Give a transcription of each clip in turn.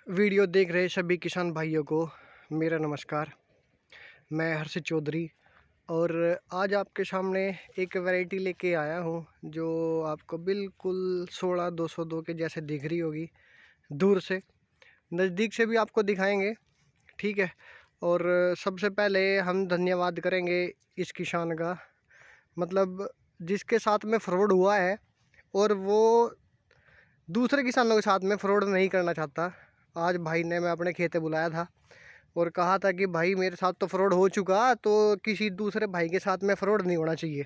Video देख रहे सभी किसान भाइयों को मेरा नमस्कार। मैं हर्षित चौधरी और आज आपके सामने एक वैरायटी लेके आया हूँ जो आपको बिल्कुल 16-202 के जैसे दिख रही होगी। दूर से नज़दीक से भी आपको दिखाएंगे, ठीक है। और सबसे पहले हम धन्यवाद करेंगे इस किसान का, मतलब जिसके साथ में फ्रॉड हुआ है और वो दूसरे किसानों के साथ में फ्रॉड नहीं करना चाहता। आज भाई ने मैं अपने खेते बुलाया था और कहा था कि भाई मेरे साथ तो फ्रॉड हो चुका, तो किसी दूसरे भाई के साथ में फ्रॉड नहीं होना चाहिए,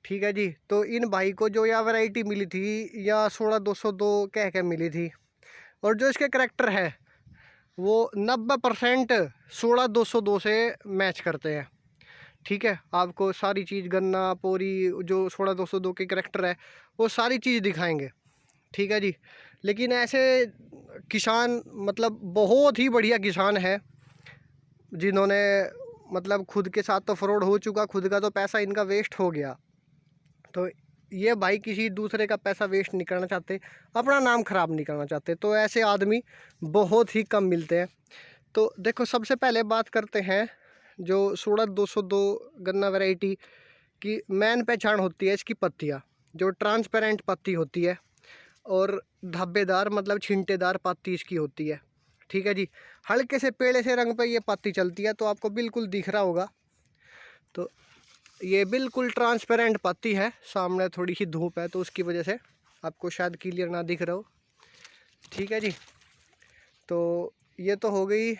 ठीक है जी। तो इन भाई को जो यह वैरायटी मिली थी या 16-202 कह के मिली थी, और जो इसके करैक्टर है वो 90% 16-202 से मैच करते हैं, ठीक है। आपको सारी चीज़ गन्ना पोरी जो 16-202 के करैक्टर है वो सारी चीज़ दिखाएंगे, ठीक है जी। लेकिन ऐसे किसान मतलब बहुत ही बढ़िया किसान है जिन्होंने मतलब खुद के साथ तो फ्रॉड हो चुका, खुद का तो पैसा इनका वेस्ट हो गया, तो ये भाई किसी दूसरे का पैसा वेस्ट नहीं करना चाहते, अपना नाम ख़राब नहीं करना चाहते। तो ऐसे आदमी बहुत ही कम मिलते हैं। तो देखो, सबसे पहले बात करते हैं जो 16-202 गन्ना वैरायटी की मेन पहचान होती है इसकी पत्तियाँ, जो ट्रांसपेरेंट पत्ती होती है और धब्बेदार मतलब छिंटेदार पत्ती इसकी होती है, ठीक है जी। हल्के से पेड़े से रंग पे ये पत्ती चलती है, तो आपको बिल्कुल दिख रहा होगा। तो ये बिल्कुल ट्रांसपेरेंट पत्ती है, सामने थोड़ी सी धूप है तो उसकी वजह से आपको शायद क्लियर ना दिख रहा हो, ठीक है जी। तो ये तो हो गई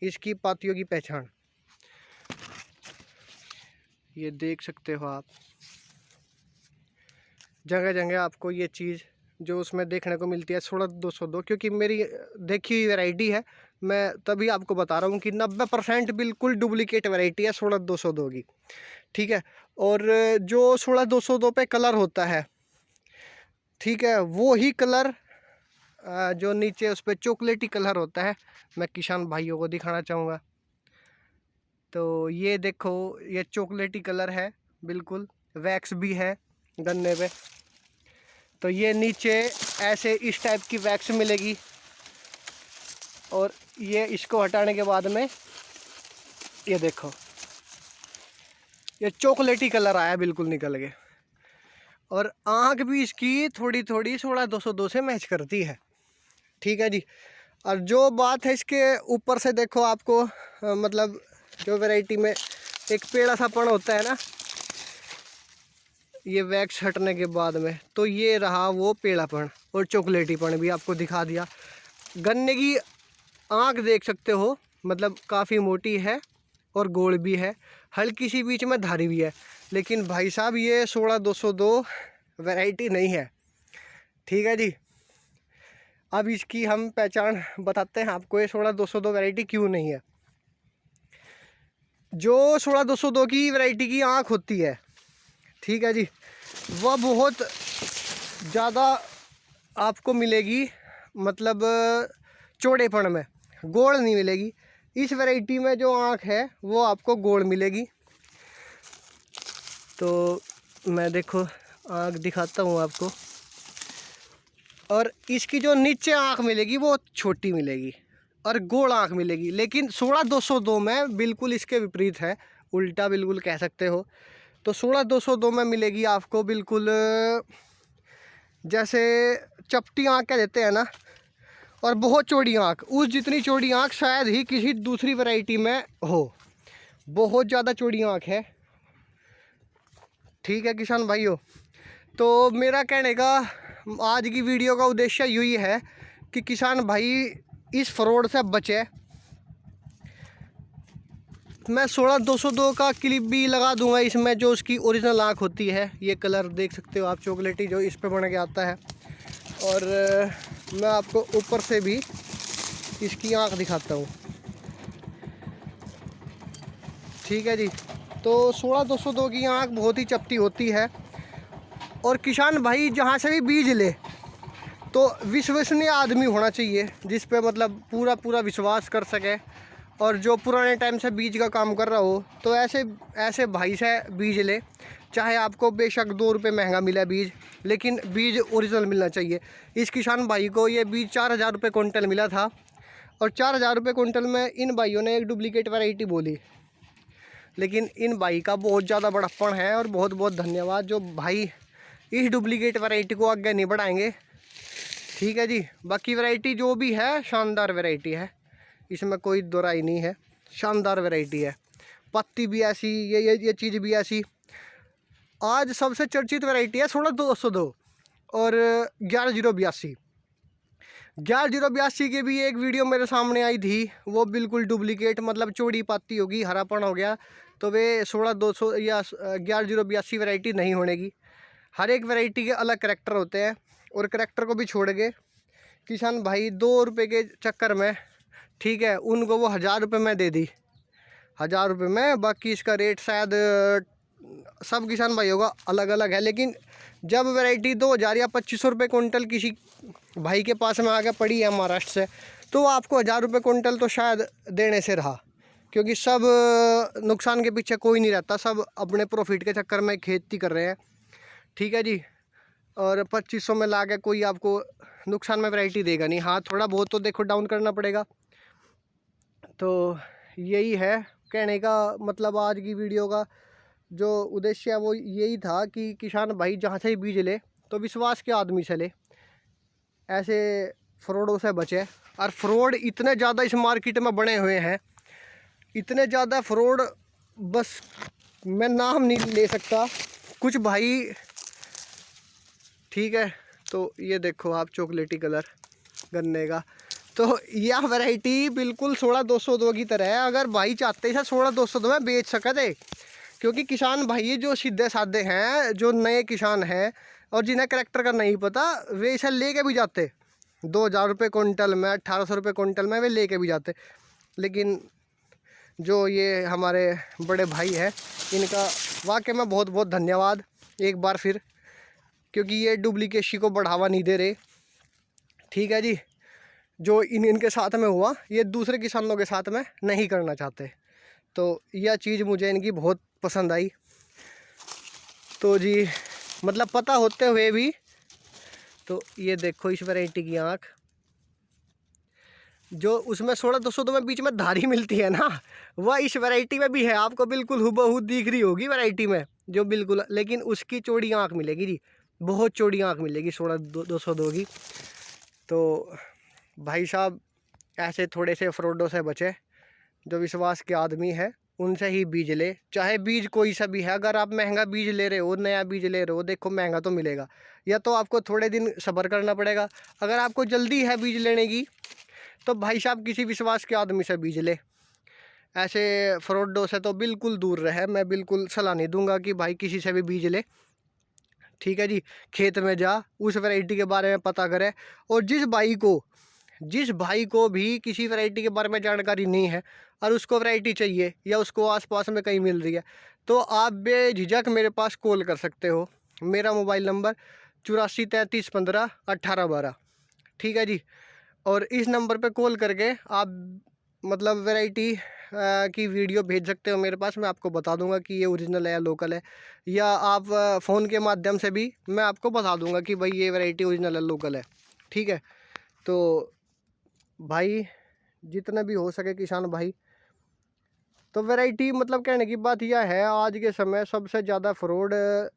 इसकी पत्तियों की पहचान, ये देख सकते हो आप। जगह जगह आपको ये चीज़ जो उसमें देखने को मिलती है 16-202, क्योंकि मेरी देखी हुई वैरायटी है, मैं तभी आपको बता रहा हूँ कि 90% बिल्कुल डुप्लीकेट वैरायटी है 16-202 की, ठीक है। और जो 16-202 पे कलर होता है, ठीक है, वो ही कलर जो नीचे उस पर चॉकलेटी कलर होता है, मैं किसान भाइयों को दिखाना चाहूँगा। तो ये देखो, ये चॉकलेटी कलर है, बिल्कुल वैक्स भी है गन्ने पे। तो ये नीचे ऐसे इस टाइप की वैक्स मिलेगी और ये इसको हटाने के बाद में ये देखो, ये चॉकलेटी कलर आया बिल्कुल निकल के। और आँख भी इसकी थोड़ी थोड़ी 16-202 से मैच करती है, ठीक है जी। और जो बात है इसके ऊपर से देखो, आपको मतलब जो वैरायटी में एक पेड़ा सा पण होता है ना, ये वैक्स हटने के बाद में, तो ये रहा वो पेड़ापन और चॉकलेटीपन भी आपको दिखा दिया। गन्ने की आँख देख सकते हो, मतलब काफ़ी मोटी है और गोल भी है, हल्की सी बीच में धारी भी है। लेकिन भाई साहब ये 16-202 वैरायटी नहीं है, ठीक है जी। अब इसकी हम पहचान बताते हैं आपको, ये 16-202 वैरायटी क्यों नहीं है। जो 16-202 की वैरायटी की आँख होती है, ठीक है जी, वह बहुत ज़्यादा आपको मिलेगी, मतलब चौड़ेपन में, गोल नहीं मिलेगी। इस वैरायटी में जो आँख है वो आपको गोल मिलेगी। तो मैं देखो आँख दिखाता हूँ आपको, और इसकी जो नीचे आँख मिलेगी वो छोटी मिलेगी और गोल आँख मिलेगी। लेकिन 16-202 में बिल्कुल इसके विपरीत है, उल्टा बिल्कुल कह सकते हो। तो 16-202 में मिलेगी आपको बिल्कुल जैसे चपटी आँख कह देते हैं ना, और बहुत चौड़ी आँख, उस जितनी चौड़ी आँख शायद ही किसी दूसरी वैरायटी में हो। बहुत ज़्यादा चौड़ी आँख है, ठीक है किसान भाइयों। तो मेरा कहने का आज की वीडियो का उद्देश्य यही है कि किसान भाई इस फ्रॉड से बचे। मैं 16-202 का क्लिप भी लगा दूंगा इसमें, जो उसकी ओरिजिनल आँख होती है। ये कलर देख सकते हो आप, चॉकलेटी जो इस पे बन के आता है। और मैं आपको ऊपर से भी इसकी आँख दिखाता हूँ, ठीक है जी। तो 16-202 की आँख बहुत ही चपटी होती है। और किसान भाई जहाँ से भी बीज ले तो विश्वसनीय आदमी होना चाहिए, जिस पे मतलब पूरा पूरा विश्वास कर सके, और जो पुराने टाइम से बीज का काम कर रहा हो। तो ऐसे ऐसे भाई से बीज ले चाहे आपको बेशक 2 रुपये महंगा मिला बीज, लेकिन बीज ओरिजिनल मिलना चाहिए। इस किसान भाई को ये बीज 4,000 रुपये कुंटल मिला था, और 4,000 रुपये कुंटल में इन भाइयों ने एक डुप्लीकेट वैरायटी बोली। लेकिन इन भाई का बहुत ज़्यादा बड़प्पन है, और बहुत बहुत धन्यवाद जो भाई इस डुप्लीकेट वैरायटी को आगे नहीं बढ़ाएंगे। ठीक है जी। बाकी वैरायटी जो भी है शानदार वैरायटी है, इसमें कोई दो राय नहीं है, शानदार वैरायटी है। पत्ती भी ऐसी, ये चीज़ भी ऐसी। आज सबसे चर्चित वैरायटी है 16-202 और 11-082। 11-082 की भी एक वीडियो मेरे सामने आई थी, वो बिल्कुल डुप्लीकेट, मतलब चौड़ी पत्ती होगी, हरापन हो गया, तो वे 16-200 या 11-082 वैरायटी नहीं होने की। हर एक वैरायटी के अलग करैक्टर होते हैं, और करैक्टर को भी छोड़ के किसान भाई 2 रुपये के चक्कर में, ठीक है, उनको वो 1,000 रुपये में दे दी, 1,000 रुपये में। बाकी इसका रेट शायद सब किसान भाइयों का अलग अलग है, लेकिन जब वैरायटी 2,000 या 2,500 रुपये कुंटल किसी भाई के पास में आके पड़ी है महाराष्ट्र से, तो आपको 1,000 रुपये कुंटल तो शायद देने से रहा, क्योंकि सब नुकसान के पीछे कोई नहीं रहता, सब अपने प्रॉफिट के चक्कर में खेती कर रहे हैं। ठीक है जी। और 2,500 में ला के कोई आपको नुकसान में वैरायटी देगा नहीं। हाँ, थोड़ा बहुत तो देखो डाउन करना पड़ेगा। तो यही है कहने का मतलब। आज की वीडियो का जो उद्देश्य है वो यही था कि किसान भाई जहाँ से ही बीज ले तो विश्वास के आदमी से ले, ऐसे फ्रॉडों से बचे। और फ्रॉड इतने ज़्यादा इस मार्केट में बने हुए हैं, इतने ज़्यादा फ्रॉड, बस मैं नाम नहीं ले सकता कुछ भाई। ठीक है, तो ये देखो आप, चॉकलेटी कलर गन्ने का, तो यह वैरायटी बिल्कुल 16-202 की तरह है। अगर भाई चाहते हैं 16-202 में बेच सकते, क्योंकि किसान भाई जो सीधे साधे हैं, जो नए किसान हैं और जिन्हें करैक्टर का नहीं पता, वे इसे लेके भी जाते 2,000 रुपये कुंटल में, 1,800 रुपये कुंटल में वे लेके भी जाते। लेकिन जो ये हमारे बड़े भाई हैं, इनका वाकई में बहुत बहुत धन्यवाद एक बार फिर, क्योंकि ये डुप्लीकेसी को बढ़ावा नहीं दे रहे। ठीक है जी। जो इनके साथ में हुआ, ये दूसरे किसानों के साथ में नहीं करना चाहते। तो यह चीज़ मुझे इनकी बहुत पसंद आई। तो जी, मतलब पता होते हुए भी, तो ये देखो इस वैरायटी की आँख, जो उसमें 16-202 में बीच में धारी मिलती है ना, वह इस वैरायटी में भी है। आपको बिल्कुल हुबहू दिख रही होगी वैरायटी में जो बिल्कुल, लेकिन उसकी चौड़ी आँख मिलेगी जी, बहुत चौड़ी आँख मिलेगी 16-202 की। तो भाई साहब ऐसे थोड़े से फ्रॉडों से बचे, जो विश्वास के आदमी है उनसे ही बीज ले, चाहे बीज कोई सा भी है। अगर आप महंगा बीज ले रहे हो, नया बीज ले रहे हो, देखो महंगा तो मिलेगा, या तो आपको थोड़े दिन सब्र करना पड़ेगा। अगर आपको जल्दी है बीज लेने की, तो भाई साहब किसी विश्वास के आदमी से बीज ले। ऐसे फ्रॉडों से तो बिल्कुल दूर रहे। मैं बिल्कुल सलाह नहीं दूंगा कि भाई किसी से भी बीज ले। ठीक है जी। खेत में जा, उस वैरायटी के बारे में पता करे, और जिस भाई को भी किसी वैरायटी के बारे में जानकारी नहीं है और उसको वैरायटी चाहिए, या उसको आसपास में कहीं मिल रही है, तो आप बेझिझक मेरे पास कॉल कर सकते हो। मेरा मोबाइल नंबर 84-33-15-18-12। ठीक है जी। और इस नंबर पे कॉल करके आप मतलब वैरायटी की वीडियो भेज सकते हो मेरे पास। मैं आपको बता दूंगा कि ये ओरिजिनल है या लोकल है, या आप फ़ोन के माध्यम से भी मैं आपको बता दूंगा कि भाई ये वैरायटी ओरिजिनल है, लोकल है। ठीक है। तो भाई जितने भी हो सके किसान भाई, तो वैरायटी मतलब कहने की बात यह है, आज के समय सबसे ज़्यादा फ्रॉड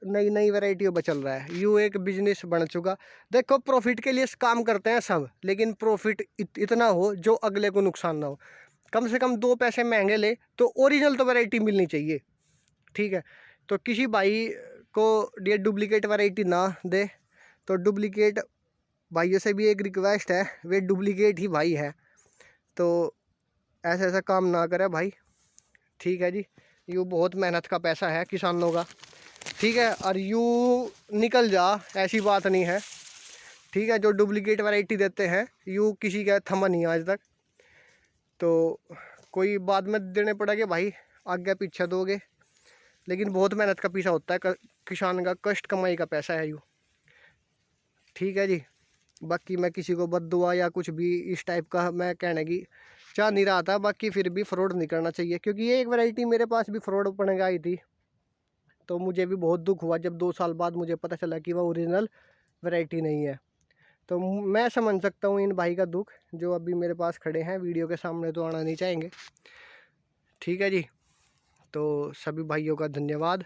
नई नई वैरायटियों पर चल रहा है। यूँ एक बिजनेस बन चुका। देखो प्रॉफिट के लिए काम करते हैं सब, लेकिन प्रॉफिट इतना हो जो अगले को नुकसान ना हो। कम से कम 2 पैसे महंगे ले, तो ओरिजिनल तो वैरायटी मिलनी चाहिए। ठीक है। तो किसी भाई को ये डुप्लीकेट वैरायटी ना दे। तो डुप्लीकेट भाइयों से भी एक रिक्वेस्ट है, वे डुप्लीकेट ही भाई है, तो ऐसा ऐसा काम ना करे भाई। ठीक है जी। यूँ बहुत मेहनत का पैसा है किसानों का। ठीक है। और यूँ निकल जा, ऐसी बात नहीं है। ठीक है। जो डुप्लीकेट वैरायटी देते हैं, यूँ किसी का थमा नहीं आज तक। तो कोई बाद में देने पड़ेंगे भाई, आगे पीछे दोगे, लेकिन बहुत मेहनत का पैसा होता है, किसान का कष्ट कमाई का पैसा है यूँ। ठीक है जी। बाकी मैं किसी को बद्दुआ या कुछ भी इस टाइप का मैं कहने की चाह नहीं रहा था। बाकी फिर भी फ्रॉड नहीं करना चाहिए, क्योंकि ये एक वैरायटी मेरे पास भी फ्रॉड पड़ने आई थी। तो मुझे भी बहुत दुख हुआ जब 2 साल बाद मुझे पता चला कि वो ओरिजिनल वैरायटी नहीं है। तो मैं समझ सकता हूँ इन भाई का दुख, जो अभी मेरे पास खड़े हैं, वीडियो के सामने तो आना नहीं चाहेंगे। ठीक है जी, तो सभी भाइयों का धन्यवाद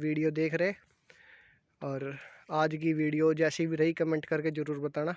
वीडियो देख रहे। और आज की वीडियो जैसी भी रही कमेंट करके ज़रूर बताना।